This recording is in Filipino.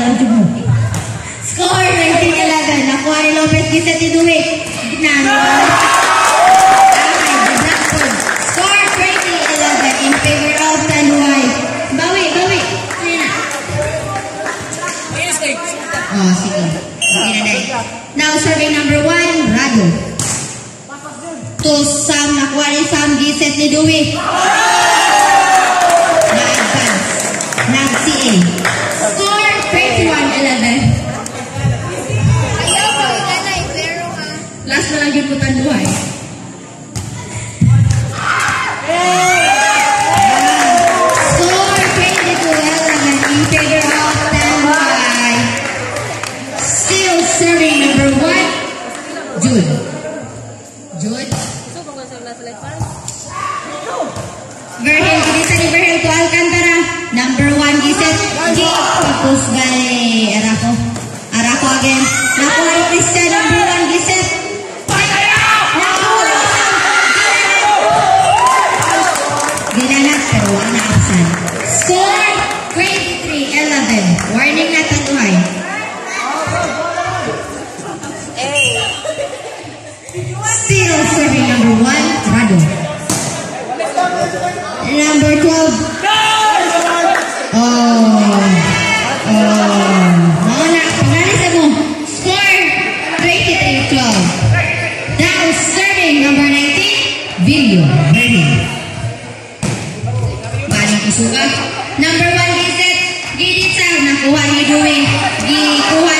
ang tube mo. Score 19-11. Nakuha ni Lopez Gisette ni Duwit. Score 20-11 in favor of Tanduay. Bawi. Oh, sige. Okay na. Now, survey number 1, Rado. To Sam, nakuha ni Sam Gisette ni Duwit. Na-advance. Nag-CA. Score 21-11. Last na lang yung putan buhay. Score 22-11 in favor of Tanduay. Still serving number 1, Jude. Verhel, Gisette ni Verhel to Alcantara. Number 1, Gisette. Tapos gani, Arako again. Nakuha ni Christian, number 1, Gisette. Ginanat, pero wala absan. Score 23-11. Warning na Tanduay. Still serving number 1, Rado. Number 12. Mauna, pangalis mo. Score 23-12. Now serving number 19, Video. Ready. Paano isuga? Number 1, Gisette. Gidit sa nakuha ni Dewey. Gikuha